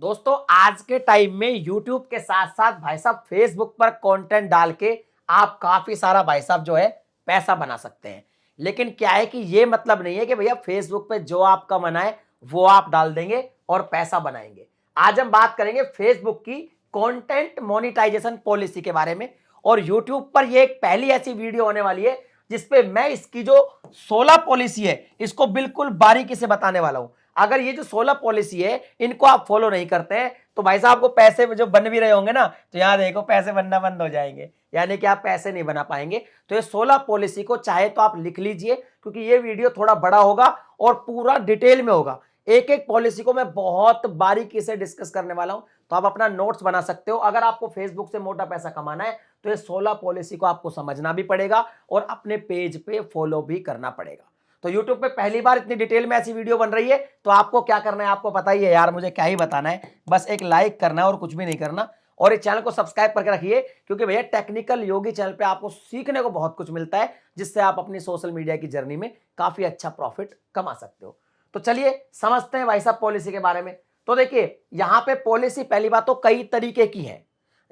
दोस्तों आज के टाइम में YouTube के साथ साथ भाई साहब Facebook पर कंटेंट डाल के आप काफी सारा भाई साहब जो है पैसा बना सकते हैं। लेकिन क्या है कि ये मतलब नहीं है कि भैया Facebook पे जो आपका मन आए वो आप डाल देंगे और पैसा बनाएंगे। आज हम बात करेंगे Facebook की कंटेंट मोनेटाइजेशन पॉलिसी के बारे में और YouTube पर ये एक पहली ऐसी वीडियो होने वाली है जिसपे मैं इसकी जो 16 पॉलिसी है इसको बिल्कुल बारीकी से बताने वाला हूं। अगर ये जो 16 पॉलिसी है इनको आप फॉलो नहीं करते हैं तो भाई साहब आपको पैसे जो बन भी रहे होंगे ना तो यहां देखो पैसे बनना बंद हो जाएंगे, यानी कि आप पैसे नहीं बना पाएंगे। तो ये 16 पॉलिसी को चाहे तो आप लिख लीजिए क्योंकि ये वीडियो थोड़ा बड़ा होगा और पूरा डिटेल में होगा। एक एक पॉलिसी को मैं बहुत बारीकी से डिस्कस करने वाला हूं, तो आप अपना नोट्स बना सकते हो। अगर आपको फेसबुक से मोटा पैसा कमाना है तो ये 16 पॉलिसी को आपको समझना भी पड़ेगा और अपने पेज पे फॉलो भी करना पड़ेगा। तो YouTube पे पहली बार इतनी डिटेल में ऐसी वीडियो बन रही है तो आपको क्या करना है, आपको पता ही है यार, मुझे क्या ही बताना है, बस एक लाइक करना है और कुछ भी नहीं करना। और इस चैनल को सब्सक्राइब करके रखिए क्योंकि भैया टेक्निकल योगी चैनल पे आपको सीखने को बहुत कुछ मिलता है जिससे आप अपनी सोशल मीडिया की जर्नी में काफी अच्छा प्रॉफिट कमा सकते हो। तो चलिए समझते हैं भाई साहब पॉलिसी के बारे में। तो देखिए यहाँ पे पॉलिसी पहली बात तो कई तरीके की है,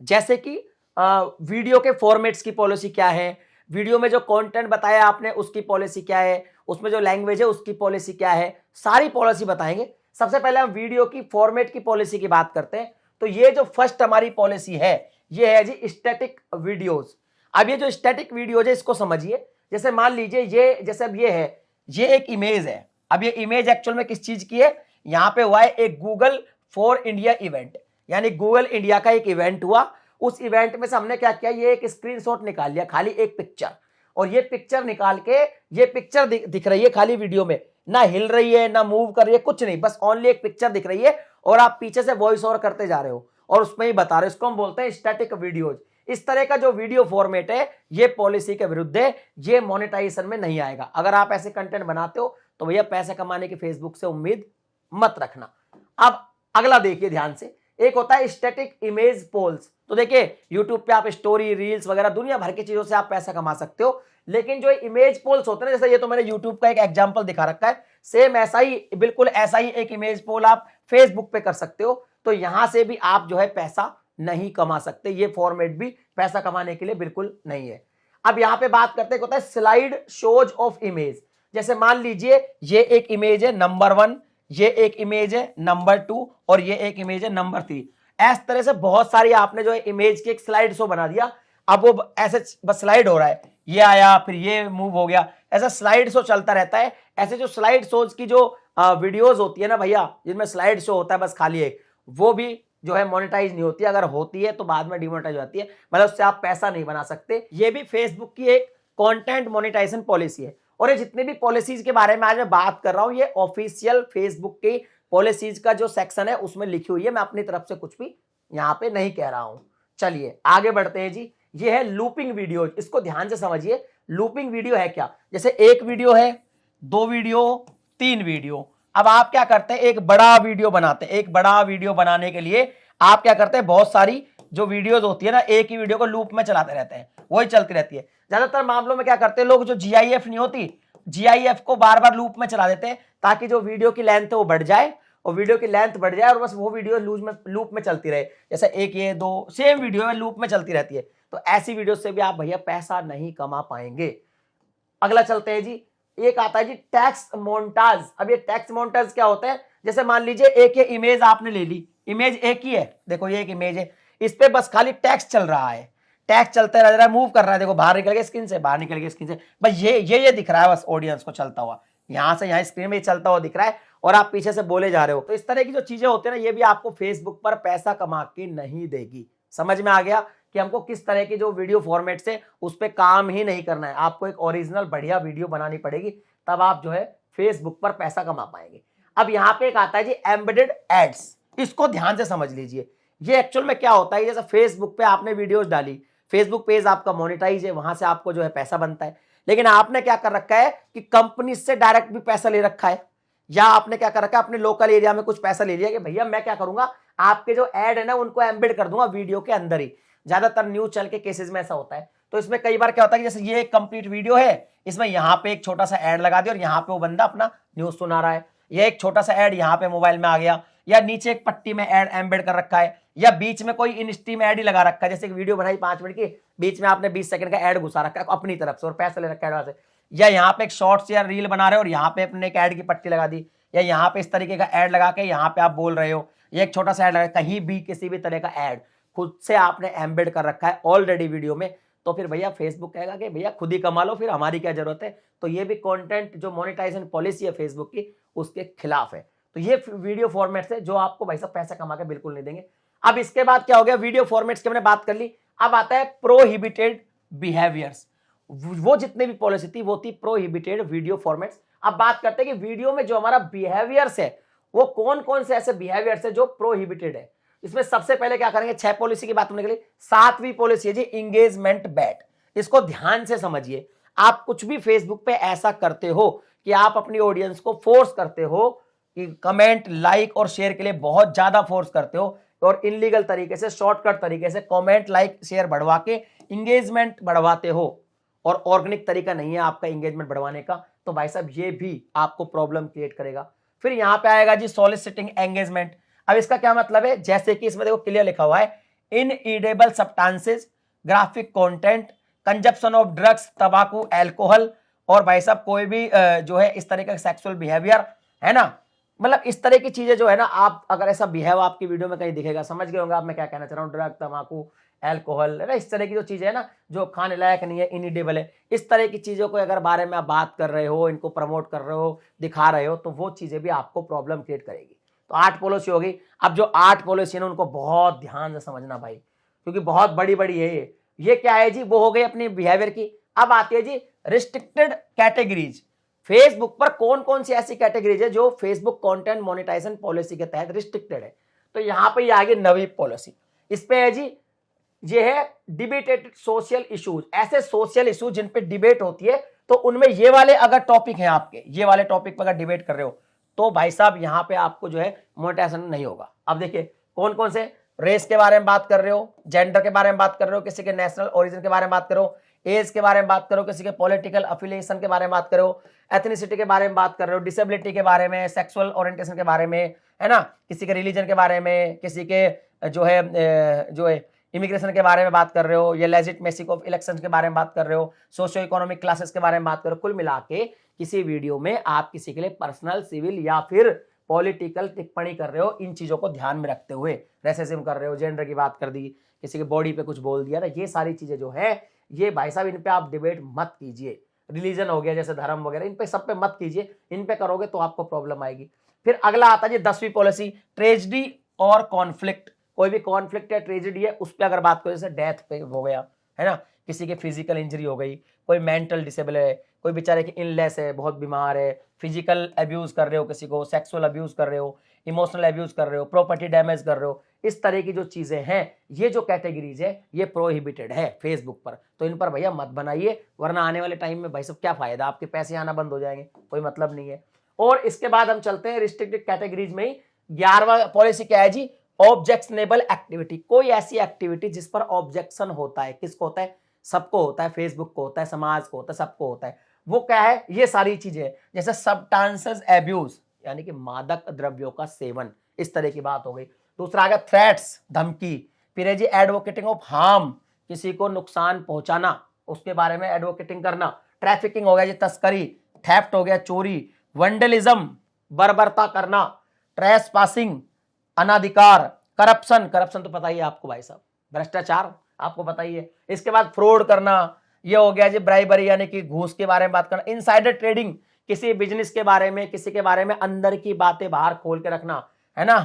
जैसे कि वीडियो के फॉर्मेट्स की पॉलिसी क्या है, वीडियो में जो कंटेंट बताया आपने उसकी पॉलिसी क्या है, उसमें जो लैंग्वेज है उसकी पॉलिसी क्या है, सारी पॉलिसी बताएंगे। सबसे पहले हम वीडियो की फॉर्मेट की पॉलिसी की बात करते हैं। तो ये जो फर्स्ट हमारी पॉलिसी है ये है जी स्टैटिक वीडियोस। अब ये जो स्टैटिक वीडियोज है इसको समझिए। जैसे मान लीजिए ये जैसे अब ये है, ये एक इमेज है। अब ये इमेज एक्चुअल में किस चीज की है, यहाँ पे हुआ है एक गूगल फॉर इंडिया इवेंट, यानी गूगल इंडिया का एक इवेंट हुआ। उस इवेंट में से हमने क्या किया, ये एक स्क्रीनशॉट निकाल लिया, खाली एक पिक्चर, और ये पिक्चर निकाल के ये पिक्चर दिख रही है खाली वीडियो में, ना हिल रही है ना मूव कर रही है, कुछ नहीं, बस ओनली एक पिक्चर दिख रही है और आप पीछे से वॉइस ओवर करते जा रहे हो और उसमें ही बता रहे हो। इसको हम बोलते हैं स्टैटिक वीडियोज। इस तरह का जो वीडियो फॉर्मेट है ये पॉलिसी के विरुद्ध है, ये मोनेटाइजेशन में नहीं आएगा। अगर आप ऐसे कंटेंट बनाते हो तो भैया पैसे कमाने की फेसबुक से उम्मीद मत रखना। अब अगला देखिए ध्यान से, एक होता है स्टैटिक इमेज पोल्स। तो देखिए यूट्यूब पे आप स्टोरी रील्स वगैरह दुनिया भर की चीजों से आप पैसा कमा सकते हो, लेकिन जो इमेज पोल्स होते हैं, जैसे ये तो मैंने यूट्यूब का एक एग्जांपल दिखा रखा है, सेम ऐसा ही बिल्कुल ऐसा ही एक इमेज पोल आप फेसबुक पे कर सकते हो। तो यहां से भी आप जो है पैसा नहीं कमा सकते, ये फॉर्मेट भी पैसा कमाने के लिए बिल्कुल नहीं है। अब यहां पे बात करते होता है स्लाइड शोज ऑफ इमेज। जैसे मान लीजिए ये एक इमेज है नंबर 1, ये एक इमेज है नंबर 2 और ये एक इमेज है नंबर 3। इस तरह से बहुत सारी आपने जो है इमेज की एक स्लाइड शो बना दिया। अब वो ऐसे बस स्लाइड हो रहा है, ये आया फिर ये मूव हो गया, ऐसा स्लाइड शो चलता रहता है। ऐसे जो स्लाइड शोज की जो वीडियोस होती है ना भैया, जिनमें स्लाइड शो होता है बस खाली एक, वो भी जो है मोनेटाइज नहीं होती है। अगर होती है तो बाद में डिमोनेटाइज हो जाती है, मतलब उससे आप पैसा नहीं बना सकते। ये भी फेसबुक की एक कंटेंट मोनेटाइजेशन पॉलिसी है। और ये जितने भी पॉलिसीज के बारे में आज मैं बात कर रहा हूं ये ऑफिशियल फेसबुक की पॉलिसीज का जो सेक्शन है उसमें लिखी हुई है, मैं अपनी तरफ से कुछ भी यहां पे नहीं कह रहा हूं। चलिए आगे बढ़ते हैं जी। ये है लूपिंग वीडियो, इसको ध्यान से समझिए। लूपिंग वीडियो है क्या, जैसे एक वीडियो है, 2 वीडियो, 3 वीडियो। अब आप क्या करते हैं, एक बड़ा वीडियो बनाते हैं। एक बड़ा वीडियो बनाने के लिए आप क्या करते हैं, बहुत सारी जो वीडियोस होती है ना एक ही वीडियो को लूप में चलाते रहते हैं, वही चलती रहती है। ज्यादातर मामलों में क्या करते हैं लोग, जो GIF नहीं होती, GIF को बार बार लूप में चला देते हैं ताकि जो वीडियो की लेंथ है वो बढ़ जाए, और वीडियो की लेंथ बढ़ जाए और बस वो वीडियो लूप में चलती रहे। जैसे एक ये 2 सेम वीडियो में लूप में चलती रहती है, तो ऐसी वीडियो से भी आप भैया पैसा नहीं कमा पाएंगे। अगला चलते हैं जी, एक आता है जी टेक्स्ट मोन्टाज। अब ये टेक्स्ट मोन्टाज क्या होता है, जैसे मान लीजिए एक ये इमेज आपने ले ली, इमेज एक ही है, देखो ये एक इमेज है, इस पे बस खाली टेक्स्ट चल रहा है, टेक्स्ट चलते रह रहा है, मूव कर रहा है, देखो बाहर निकल गया स्क्रीन से, बाहर निकल गया स्क्रीन से, बस ये दिख रहा है बस ऑडियंस को चलता हुआ, यहां से यहां स्क्रीन में चलता हुआ दिख रहा है और आप पीछे से बोले जा रहे हो। तो इस तरह की जो चीजें होती है ना ये भी आपको फेसबुक पर पैसा कमा के नहीं देगी। समझ में आ गया कि हमको किस तरह की जो वीडियो फॉर्मेट से उस पर काम ही नहीं करना है, आपको एक ओरिजिनल बढ़िया वीडियो बनानी पड़ेगी, तब आप जो है फेसबुक पर पैसा कमा पाएंगे। अब यहाँ पे एक आता है जी एम्बेडेड एड्स, इसको ध्यान से समझ लीजिए। ये एक्चुअल में क्या होता है, जैसे फेसबुक पे आपने वीडियोस डाली, फेसबुक पेज आपका मोनेटाइज है, वहां से आपको जो है पैसा बनता है, लेकिन आपने क्या कर रखा है कि कंपनी से डायरेक्ट भी पैसा ले रखा है, या आपने क्या कर रखा है अपने लोकल एरिया में कुछ पैसा ले लिया कि भैया मैं क्या करूंगा, आपके जो एड है ना उनको एम्बेड कर दूंगा वीडियो के अंदर ही। ज्यादातर न्यूज चल के केसेस में ऐसा होता है। तो इसमें कई बार क्या होता है कि जैसे ये एक कंप्लीट वीडियो है, इसमें यहाँ पे एक छोटा सा एड लगा दिया और यहाँ पे वो बंदा अपना न्यूज सुना रहा है, ये एक छोटा सा एड यहाँ पे मोबाइल में आ गया, या नीचे एक पट्टी में ऐड एम्बेड कर रखा है, या बीच में कोई इंस्टी में ऐड ही लगा रखा है, जैसे कि वीडियो बनाई 5 मिनट की, बीच में आपने 20 सेकंड का ऐड घुसा रखा है अपनी तरफ से और पैसे ले रखा है एडवांस से, या यहाँ पे एक शॉर्ट्स या रील बना रहे हो और यहाँ पे अपने एक ऐड की पट्टी लगा दी, या यहाँ पे इस तरीके का ऐड लगा के यहाँ पे आप बोल रहे हो, या एक छोटा सा ऐड लगा, कहीं भी किसी भी तरह का ऐड खुद से आपने एम्बेड कर रखा है ऑलरेडी वीडियो में, तो फिर भैया फेसबुक कहेगा कि भैया खुद ही कमा लो, फिर हमारी क्या जरूरत है। तो ये भी कंटेंट जो मोनेटाइजेशन पॉलिसी है फेसबुक की उसके खिलाफ है। तो ये वीडियो फॉर्मेट है जो आपको भाई साहब पैसा कमा के बिल्कुल नहीं देंगे। अब इसके बाद क्या हो गया, वीडियो फॉर्मेट्स की हमने बात कर ली, अब आता है प्रोहिबिटेड बिहेवियर्स। वो जितने भी पॉलिसी थी वो थी प्रोहिबिटेड वीडियो फॉर्मेट्स। अब बात करते हैं कि वीडियो में जो हमारा बिहेवियर्स है वो कौन कौन से ऐसे बिहेवियर्स है जो प्रोहिबिटेड है। इसमें सबसे पहले क्या करेंगे, 6 पॉलिसी की बात करने के लिए 7वीं पॉलिसी है जी इंगेजमेंट बैट। इसको ध्यान से समझिए, आप कुछ भी फेसबुक पे ऐसा करते हो कि आप अपनी ऑडियंस को फोर्स करते हो कि कमेंट, लाइक और शेयर के लिए बहुत ज्यादा फोर्स करते हो और इनलीगल तरीके से, शॉर्टकट तरीके से कमेंट, लाइक, शेयर बढ़वा के इंगेजमेंट बढ़वाते हो और ऑर्गेनिक तरीका नहीं है आपका इंगेजमेंट बढ़वाने का, तो भाई साहब ये भी आपको प्रॉब्लम क्रिएट करेगा। फिर यहां पे आएगा जी सॉलिसिटिंग एंगेजमेंट। अब इसका क्या मतलब है, जैसे कि इसमें देखो क्लियर लिखा हुआ है, in edible substances, graphic content, consumption of drugs, तंबाकू, अल्कोहल और भाई साहब कोई भी जो है इस तरह का सेक्सुअल बिहेवियर है ना, मतलब इस तरह की चीजें जो है ना, आप अगर ऐसा बिहेव आपकी वीडियो में कहीं दिखेगा, समझ गए होंगे आप मैं क्या कहना चाह रहा हूँ, ड्रग, तंबाकू, अल्कोहल है ना, इस तरह की जो चीजें है ना जो खाने लायक नहीं है, इनइडेबल है, इस तरह की चीजों को अगर बारे में आप बात कर रहे हो, इनको प्रमोट कर रहे हो, दिखा रहे हो, तो वो चीजें भी आपको प्रॉब्लम क्रिएट करेगी। तो 8 पॉलिसी होगी। अब जो 8 पॉलिसी है ना उनको बहुत ध्यान से समझना भाई, क्योंकि बहुत बड़ी बड़ी है ये क्या है जी, वो हो गई अपनी बिहेवियर की। अब आती है जी रिस्ट्रिक्टेड कैटेगरीज। फेसबुक पर कौन कौन सी ऐसी कैटेगरीज है जो फेसबुक कंटेंट मोनेटाइजेशन पॉलिसी के तहत रिस्ट्रिक्टेड है, तो यहां पे आ गई 9वीं पॉलिसी। इस पे है जी, ये है डिबेटेड सोशल इश्यूज, ऐसे सोशल इश्यूज जिन पे डिबेट होती है, तो उनमें ये वाले अगर टॉपिक हैं आपके, ये वाले टॉपिक पर अगर डिबेट कर रहे हो तो भाई साहब यहां पे आपको जो है मोनेटाइजेशन नहीं होगा। अब देखिए कौन कौन से, रेस के बारे में बात कर रहे हो, जेंडर के बारे में बात कर रहे हो, किसी के नेशनल ओरिजिन के बारे में बात करो, एज के बारे में बात करो, किसी के पॉलिटिकल अफिलिएशन के बारे में बात करो, एथनिसिटी के बारे में बात कर रहे हो, डिसेबिलिटी के बारे में, सेक्सुअल ओरिएंटेशन के बारे में, है ना, किसी के रिलीजन के बारे में, किसी के जो है इमिग्रेशन के बारे में बात कर रहे हो, या लेजिटिमेसी ऑफ इलेक्शन के बारे में बात कर रहे हो, सोशियो इकोनॉमिक क्लासेस के बारे में बात कर रहे हो। कुल मिला के किसी वीडियो में आप किसी के लिए पर्सनल, सिविल या फिर पॉलिटिकल टिप्पणी कर रहे हो, इन चीजों को ध्यान में रखते हुए, रेसिज्म कर रहे हो, जेंडर की बात कर दी, किसी के बॉडी पे कुछ बोल दिया ना, ये सारी चीजें जो है ये भाई साहब इन पे आप डिबेट मत कीजिए। रिलीजन हो गया जैसे धर्म वगैरह, इन पे सब पे मत कीजिए, इन पे करोगे तो आपको प्रॉब्लम आएगी। फिर अगला आता है 10वीं पॉलिसी ट्रेजेडी और कॉन्फ्लिक्ट। कोई भी कॉन्फ्लिक्ट या ट्रेजेडी है उस पर अगर बात करो, जैसे डेथ पे हो गया है ना, किसी के फिजिकल इंजरी हो गई, कोई मेंटल डिसेबल है, कोई बेचारे की इनलेस है, बहुत बीमार है, फिजिकल अब्यूज कर रहे हो किसी को, सेक्सुअल अब्यूज कर रहे हो, इमोशनल अब्यूज कर रहे हो, प्रॉपर्टी डैमेज कर रहे हो, इस तरह की जो चीजें हैं, ये जो कैटेगरीज है ये प्रोहिबिटेड है फेसबुक पर, तो इन पर भैया मत बनाइए, वरना आने वाले टाइम में भाई सब क्या फायदा, आपके पैसे आना बंद हो जाएंगे, कोई मतलब नहीं है। और इसके बाद हम चलते हैं रिस्ट्रिक्टेड कैटेगरीज में ही 11वां पॉलिसी क्या है जी, ऑब्जेक्शनेबल एक्टिविटी। कोई ऐसी एक्टिविटी जिस पर ऑब्जेक्शन होता है, किसको होता है, सबको होता है, फेसबुक को होता है, समाज को होता है, सबको होता है, वो क्या है, ये सारी चीजें, जैसे सब्सटेंसेस एब्यूज यानी कि मादक द्रव्यों का सेवन, इस तरह की बात हो गई। दूसरा आ गया थ्रेट्स, धमकी। फिर है जी एडवोकेटिंग ऑफ हार्म, किसी को नुकसान पहुंचाना, उसके बारे में एडवोकेटिंग करना। ट्रैफिकिंग हो गया जी तस्करी, थेफ्ट हो गया चोरी, वंडलिज्म बर्बरता करना, ट्रेस पासिंग अनाधिकार, करप्शन, करप्शन तो पता ही है आपको भाई साहब, भ्रष्टाचार आपको पता ही है। इसके बाद फ्रॉड करना, ये हो गया जी ब्राइबरी यानी कि घूस के बारे में बात करना। इनसाइडर ट्रेडिंग, किसी बिजनेस के बारे में, किसी के बारे में अंदर की बातें बाहर खोल के रखना, है ना।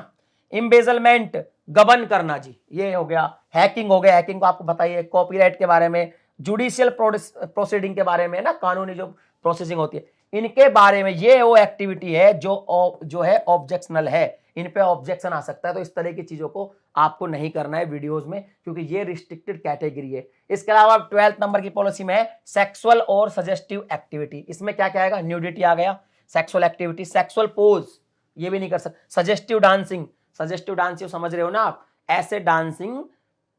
एम्बेजलमेंट, गबन करना जी, ये हो गया। हैकिंग हो गया, हैकिंग को आपको बताइए। कॉपीराइट के बारे में, जुडिशियल प्रोसीडिंग के बारे में ना, कानूनी जो प्रोसेसिंग होती है, इनके बारे में, ये वो एक्टिविटी है जो है ऑब्जेक्शनल है, इन पे ऑब्जेक्शन आ सकता है। तो इस तरह की चीजों को आपको नहीं करना है वीडियोस में, क्योंकि ये रिस्ट्रिक्टेड कैटेगरी है। इसके अलावा 12th नंबर की पॉलिसी में है सेक्सुअल और सजेस्टिव एक्टिविटी। इसमें क्या क्या आएगा, न्यूडिटी आ गया, सेक्सुअल एक्टिविटी, सेक्सुअल पोज ये भी नहीं कर सकते, सजेस्टिव डांसिंग, सजेस्टिव डांसिंग समझ रहे हो ना आप, ऐसे डांसिंग,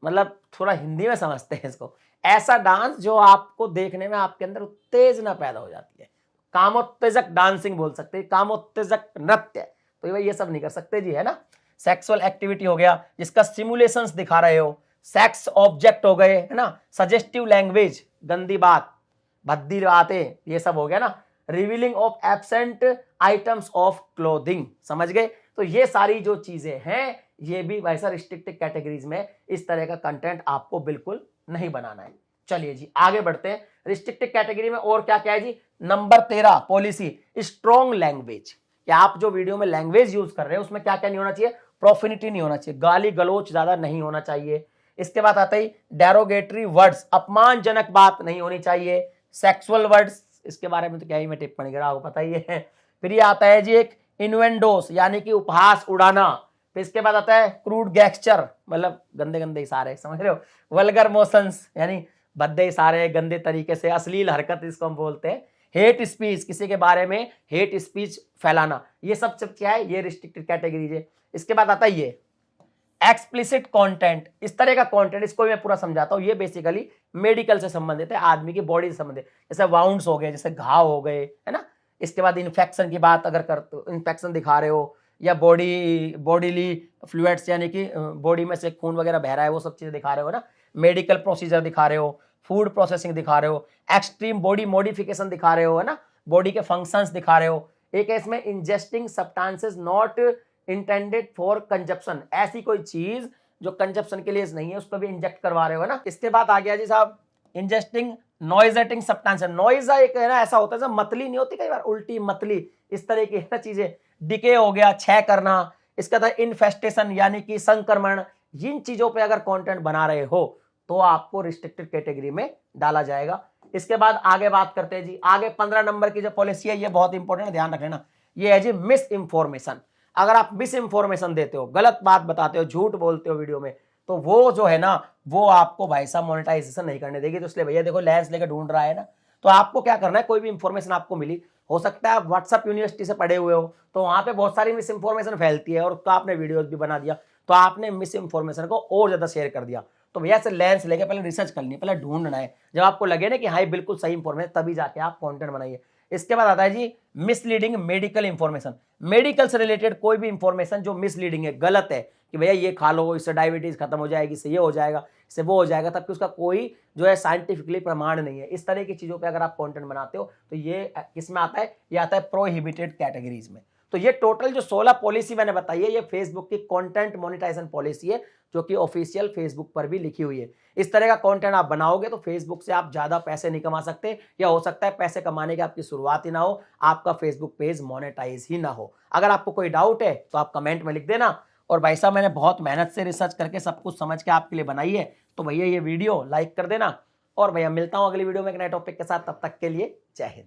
मतलब थोड़ा हिंदी में समझते हैं इसको, ऐसा डांस जो आपको देखने में आपके अंदर उत्तेजना पैदा हो जाती है, कामोत्तेजक डांसिंग बोल सकते हैं, कामोत्तेजक नृत्य। तो ये सब नहीं कर सकते जी, है ना। सेक्सुअल एक्टिविटी हो गया जिसका सिमुलेशंस दिखा रहे हो, सेक्स ऑब्जेक्ट हो गए, है ना, सजेस्टिव लैंग्वेज, गंदी बात, भद्दी बातें, ये सब हो गया ना, revealing of absent items of clothing, समझ गए। तो ये सारी जो चीजें हैं ये भी वैसा रिस्ट्रिक्टेड कैटेगरीज में इस तरह का कंटेंट आपको बिल्कुल नहीं बनाना है। चलिए जी आगे बढ़ते हैं। रिस्ट्रिक्टेड कैटेगरी में और क्या क्या है जी, नंबर 13 पॉलिसी, स्ट्रॉन्ग लैंग्वेज, कि आप जो वीडियो में लैंग्वेज यूज कर रहे हो उसमें क्या क्या नहीं होना चाहिए, प्रोफेनिटी नहीं होना चाहिए, गाली गलोच ज्यादा नहीं होना चाहिए। इसके बाद आता है डेरोगेटरी वर्ड्स, अपमानजनक बात नहीं होनी चाहिए, सेक्सुअल वर्ड्स, इसके बारे में तो क्या ही मैं टिप्पणी करा, आपको पता ही है। फिर ये आता है जी एक इन्वेंडोस यानी कि उपहास उड़ाना। फिर इसके बाद आता है क्रूड गैक्चर, मतलब गंदे गंदे इशारे, समझ रहे हो, वल्गर मोशंस यानी भद्दे इशारे, गंदे तरीके से अश्लील हरकत इसको हम बोलते हैं, हेट स्पीच, किसी के बारे में हेट स्पीच फैलाना, ये सब क्या है, ये रिस्ट्रिक्टेड कैटेगरी है। इसके बाद आता है ये एक्सप्लिसिट कंटेंट, इस तरह का कंटेंट, इसको मैं पूरा समझाता हूं, ये बेसिकली मेडिकल से संबंधित है, आदमी की बॉडी से संबंधित, जैसे वाउंड्स हो गए, जैसे घाव हो गए, है ना। इसके बाद इन्फेक्शन की बात अगर कर, इन्फेक्शन दिखा रहे हो, या बॉडीली फ्लूइड्स यानी कि बॉडी में से खून वगैरह बह रहा है, वो सब चीजें दिखा रहे हो ना, मेडिकल प्रोसीजर दिखा रहे हो, फूड प्रोसेसिंग दिखा रहे हो, एक्सट्रीम बॉडी मॉडिफिकेशन दिखा रहे हो, है ना, बॉडी के फंक्शंस दिखा रहे हो। एक है इसमें ingesting substances not intended for consumption, ऐसी कोई चीज जो कंजप्शन के लिए नहीं है उसको भी इंजेक्ट करवा रहे हो ना। इसके बाद आ गया जी साहब इंजेस्टिंग नॉइजेटिंग सब्सटेंस, नॉइजा एक है ना ऐसा होता है जब मतली नहीं होती, कई बार उल्टी मतली, इस तरह की है चीजें, डिके हो गया, क्षय करना। इसका था इन्फेस्टेशन यानी कि संक्रमण, जिन चीजों पे अगर कंटेंट बना रहे हो तो आपको रिस्ट्रिक्टेड कैटेगरी में डाला जाएगा। इसके बाद आगे बात करते हैं जी, आगे 15 नंबर की जो पॉलिसी है ये बहुत इंपॉर्टेंट है, ध्यान रख लेना, ये है जी मिस इंफॉर्मेशन। अगर आप मिस इंफॉर्मेशन देते हो, गलत बात बताते हो, झूठ बोलते हो वीडियो में, तो वो जो है ना वो आपको भाई साहब मोनेटाइजेशन नहीं करने देगी। तो इसलिए भैया देखो लेंस लेकर ढूंढ रहा है ना, तो आपको क्या करना है, कोई भी इंफॉर्मेशन आपको मिली, हो सकता है आप व्हाट्सएप यूनिवर्सिटी से पढ़े हुए हो, तो वहां पे बहुत सारी मिस इंफॉर्मेशन फैलती है और उसका आपने वीडियोस भी बना दिया, तो आपने मिस इंफॉर्मेशन को और ज्यादा शेयर कर दिया। तो भैया से लेंस लेके पहले रिसर्च करनी है, पहले ढूंढना है, जब आपको लगे ना कि हाँ बिल्कुल सही इंफॉर्मेशन, तभी जाके आप कंटेंट बनाइए। इसके बाद आता है जी मिसलीडिंग मेडिकल इंफॉर्मेशन, मेडिकल से रिलेटेड कोई भी इंफॉर्मेशन जो मिसलीडिंग है, गलत है, कि भैया ये खा लो, इससे डायबिटीज खत्म हो जाएगी, इससे ये हो जाएगा, इससे वो हो जाएगा, तब कि उसका कोई जो है साइंटिफिकली प्रमाण नहीं है, इस तरह की चीजों पे अगर आप कंटेंट बनाते हो तो ये किसमें आता है, ये आता है प्रोहिबिटेड कैटेगरीज में। तो ये टोटल जो 16 पॉलिसी मैंने बताई है, ये फेसबुक की कंटेंट मोनेटाइजेशन पॉलिसी है, जो कि ऑफिशियल फेसबुक पर भी लिखी हुई है। इस तरह का कंटेंट आप बनाओगे तो फेसबुक से आप ज्यादा पैसे नहीं कमा सकते, या हो सकता है पैसे कमाने की आपकी शुरुआत ही ना हो, आपका फेसबुक पेज मोनेटाइज ही ना हो। अगर आपको कोई डाउट है तो आप कमेंट में लिख देना। और भाई साहब मैंने बहुत मेहनत से रिसर्च करके सब कुछ समझ के आपके लिए बनाई है, तो भैया ये वीडियो लाइक कर देना। और भैया मिलता हूं अगली वीडियो में एक नए टॉपिक के साथ, तब तक के लिए जय हिंद।